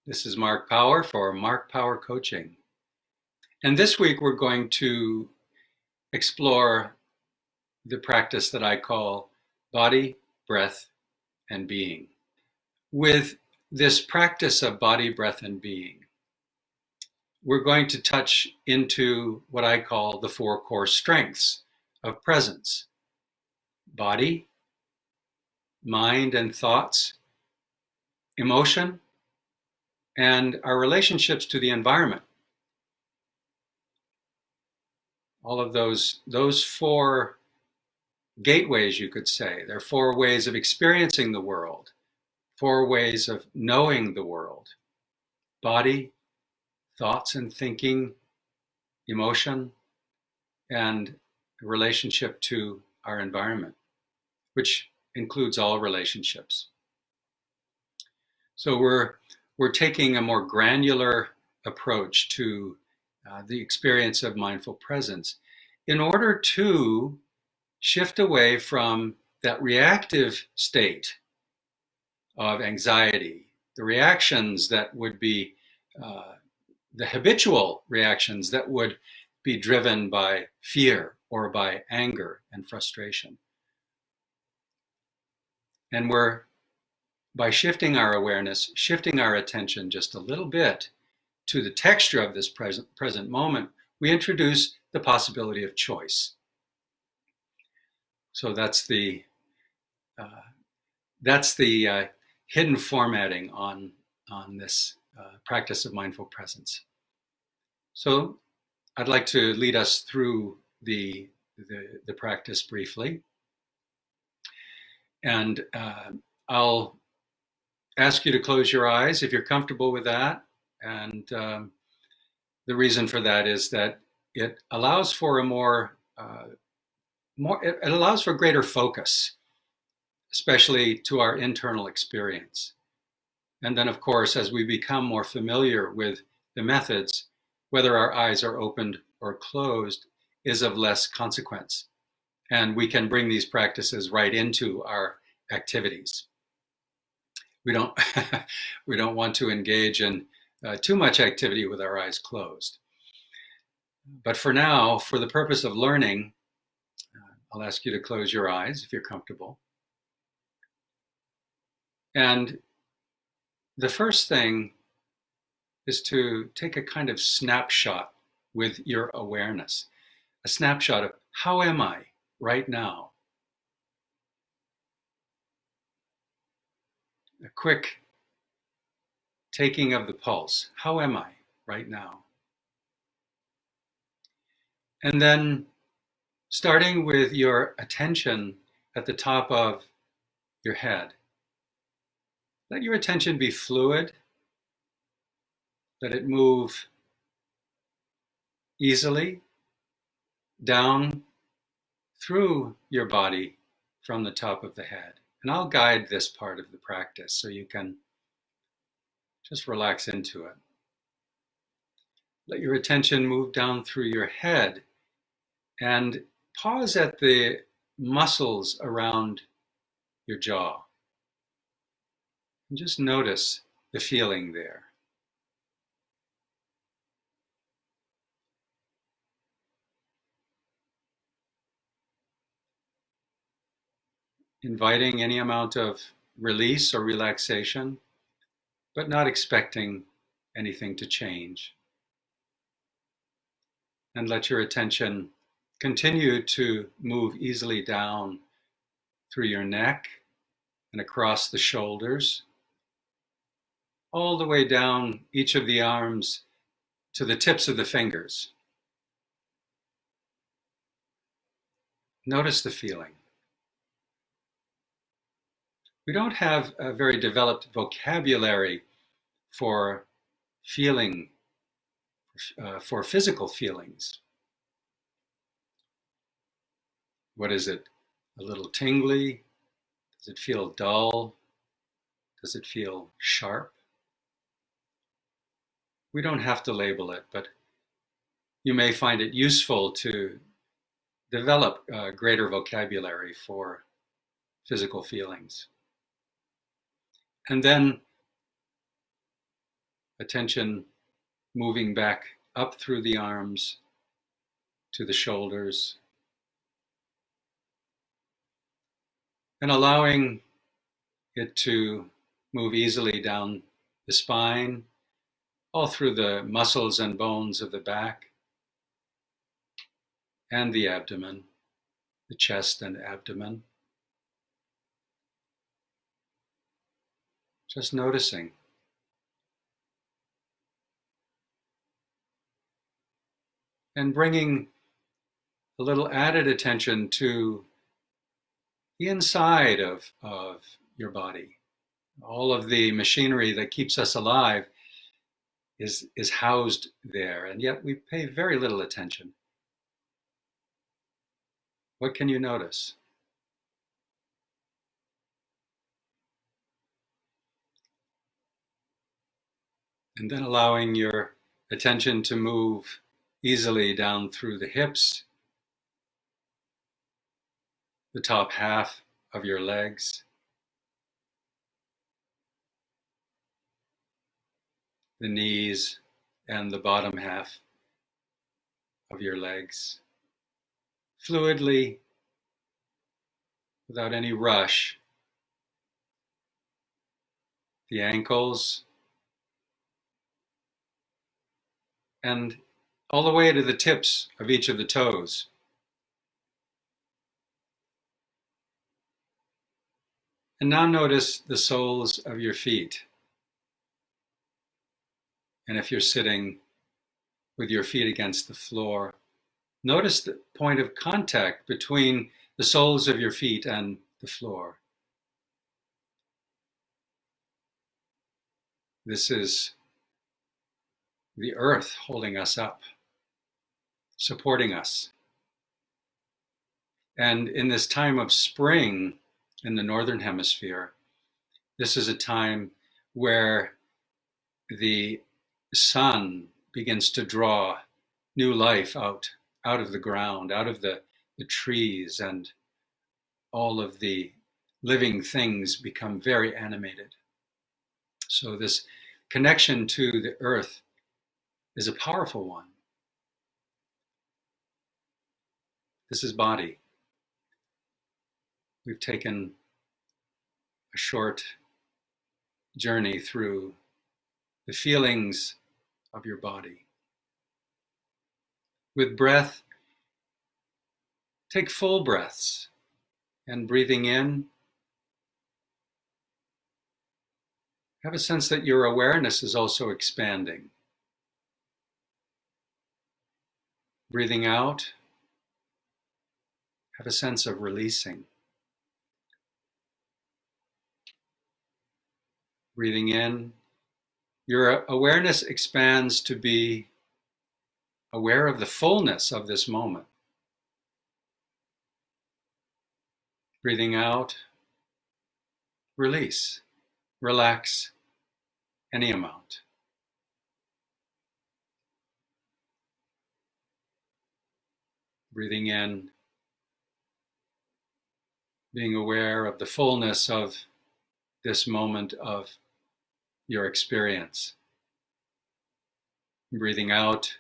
This is Mark Power for Mark Power Coaching. And this week we're going to explore the practice that I call body, breath, and being. With this practice of body, breath, and being, we're going to touch into what I call the four core strengths of presence: body, mind and thoughts, emotion, and our relationships to the environment. All of those four gateways, you could say. There are four ways of experiencing the world, four ways of knowing the world: body, thoughts and thinking, emotion, and relationship to our environment, which includes all relationships. So we're taking a more granular approach to the experience of mindful presence in order to shift away from that reactive state of anxiety, the reactions that would be the habitual reactions that would be driven by fear or by anger and frustration. And by shifting our awareness, shifting our attention just a little bit to the texture of this present moment, we introduce the possibility of choice. So that's the hidden formatting on this practice of mindful presence. So I'd like to lead us through the practice briefly, and I'll ask you to close your eyes if you're comfortable with that. And the reason for that is that it allows for it allows for greater focus, especially to our internal experience. And then, of course, as we become more familiar with the methods, whether our eyes are opened or closed is of less consequence. And we can bring these practices right into our activities. We don't, we don't want to engage in too much activity with our eyes closed. But for now, for the purpose of learning, I'll ask you to close your eyes if you're comfortable. And the first thing is to take a kind of snapshot with your awareness, a snapshot of how am I right now? A quick taking of the pulse. How am I right now? And then starting with your attention at the top of your head. Let your attention be fluid. Let it move easily down through your body from the top of the head. And I'll guide this part of the practice so you can just relax into it. Let your attention move down through your head and pause at the muscles around your jaw. And just notice the feeling there. Inviting any amount of release or relaxation, but not expecting anything to change. And let your attention continue to move easily down through your neck and across the shoulders, all the way down each of the arms to the tips of the fingers. Notice the feeling. We don't have a very developed vocabulary for feeling, for physical feelings. What is it? A little tingly? Does it feel dull? Does it feel sharp? We don't have to label it, but you may find it useful to develop a greater vocabulary for physical feelings. And then attention moving back up through the arms to the shoulders, and allowing it to move easily down the spine, all through the muscles and bones of the back and the abdomen, the chest and abdomen. Just noticing. And bringing a little added attention to the inside of your body. All of the machinery that keeps us alive is housed there, and yet we pay very little attention. What can you notice? And then allowing your attention to move easily down through the hips, the top half of your legs, the knees, and the bottom half of your legs. Fluidly, without any rush, the ankles, and all the way to the tips of each of the toes. And now notice the soles of your feet. And if you're sitting with your feet against the floor, notice the point of contact between the soles of your feet and the floor. This is the earth holding us up, supporting us. And in this time of spring in the Northern Hemisphere, this is a time where the sun begins to draw new life out of the ground, out of the trees, and all of the living things become very animated. So this connection to the earth is a powerful one. This is body. We've taken a short journey through the feelings of your body. With breath, take full breaths, and breathing in, have a sense that your awareness is also expanding. Breathing out, have a sense of releasing. Breathing in, your awareness expands to be aware of the fullness of this moment. Breathing out, release, relax any amount. Breathing in, being aware of the fullness of this moment of your experience. Breathing out,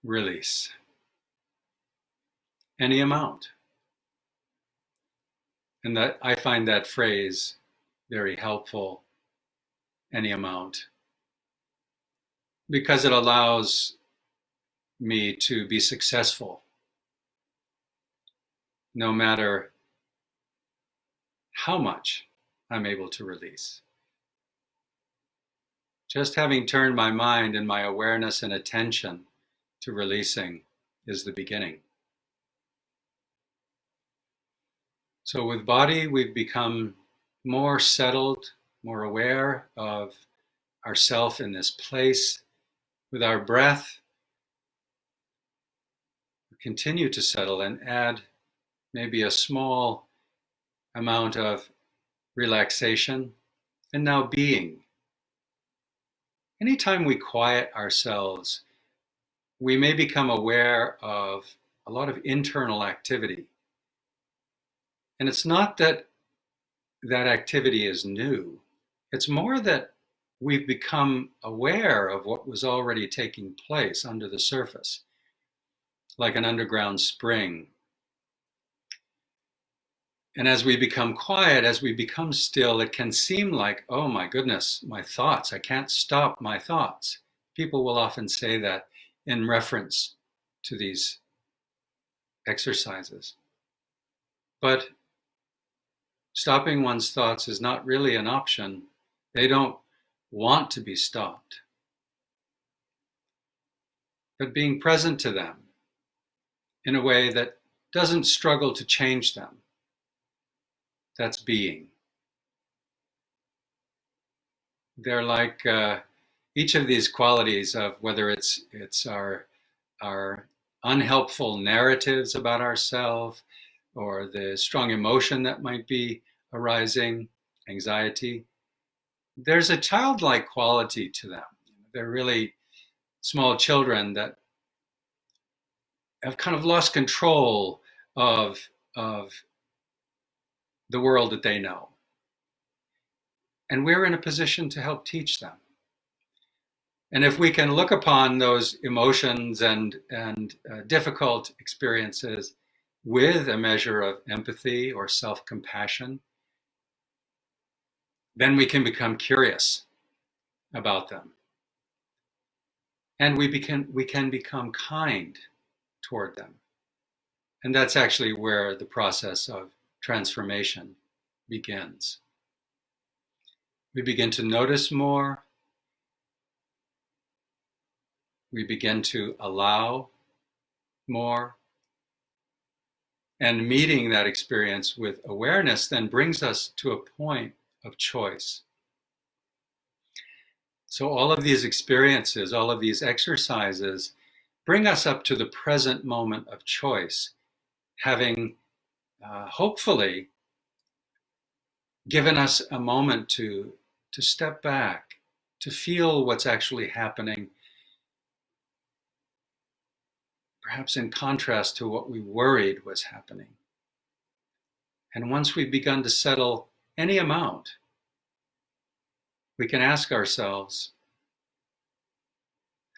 release any amount. And that I find that phrase very helpful, any amount, because it allows me to be successful no matter how much I'm able to release. Just having turned my mind and my awareness and attention to releasing is the beginning. So with body, we've become more settled, more aware of ourself in this place. With our breath, we continue to settle and add maybe a small amount of relaxation and now being. Anytime we quiet ourselves, we may become aware of a lot of internal activity. And it's not that that activity is new, It's more that we've become aware of what was already taking place under the surface, like an underground spring. And as we become quiet, as we become still, it can seem like, oh my goodness, my thoughts, I can't stop my thoughts. People will often say that in reference to these exercises. But stopping one's thoughts is not really an option. They don't want to be stopped. But being present to them in a way that doesn't struggle to change them, that's being. They're like each of these qualities of whether it's our unhelpful narratives about ourselves or the strong emotion that might be arising, anxiety. There's a childlike quality to them. They're really small children that have kind of lost control of the world that they know. And we're in a position to help teach them. And if we can look upon those emotions and difficult experiences with a measure of empathy or self-compassion, then we can become curious about them. And we can become kind toward them. And that's actually where the process of transformation begins. We begin to notice more. We begin to allow more. And meeting that experience with awareness then brings us to a point of choice. So all of these experiences, all of these exercises bring us up to the present moment of choice, having hopefully given us a moment to step back, to feel what's actually happening, perhaps in contrast to what we worried was happening. And once we've begun to settle any amount, we can ask ourselves,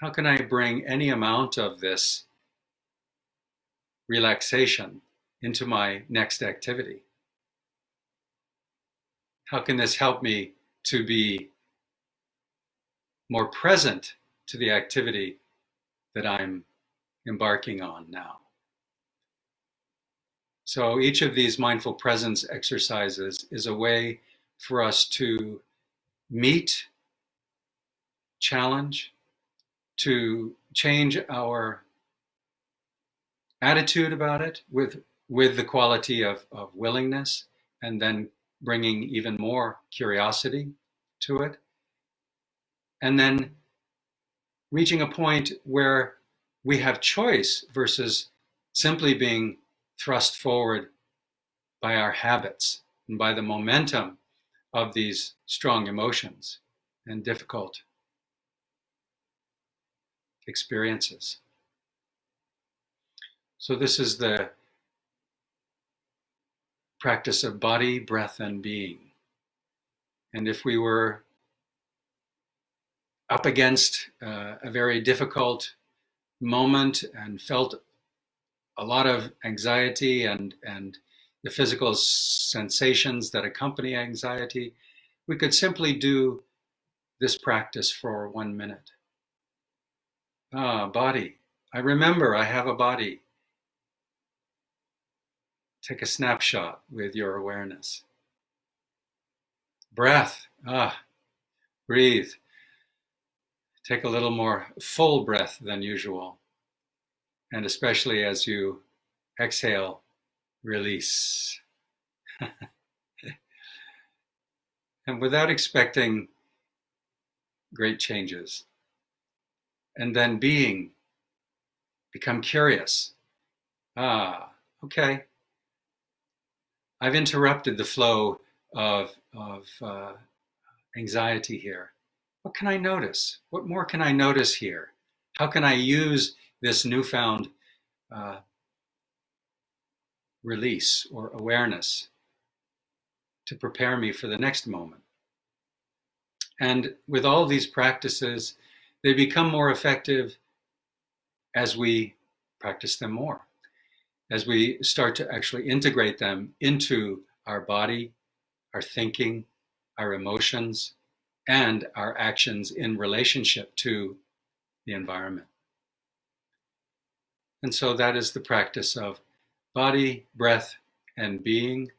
how can I bring any amount of this relaxation into my next activity? How can this help me to be more present to the activity that I'm embarking on now? So each of these mindful presence exercises is a way for us to meet, challenge, to change our attitude about it with the quality of willingness, and then bringing even more curiosity to it. And then reaching a point where we have choice versus simply being thrust forward by our habits and by the momentum of these strong emotions and difficult experiences. So this is the practice of body, breath, and being. And if we were up against a very difficult moment and felt a lot of anxiety and the physical sensations that accompany anxiety, we could simply do this practice for 1 minute. Body. I remember I have a body. Take a snapshot with your awareness. Breath. Breathe. Take a little more full breath than usual. And especially as you exhale, release. And without expecting great changes. And then being, become curious. Okay. I've interrupted the flow of anxiety here. What can I notice? What more can I notice here? How can I use this newfound release or awareness to prepare me for the next moment? And with all these practices, they become more effective as we practice them more, as we start to actually integrate them into our body, our thinking, our emotions, and our actions in relationship to the environment. And so that is the practice of body, breath, and being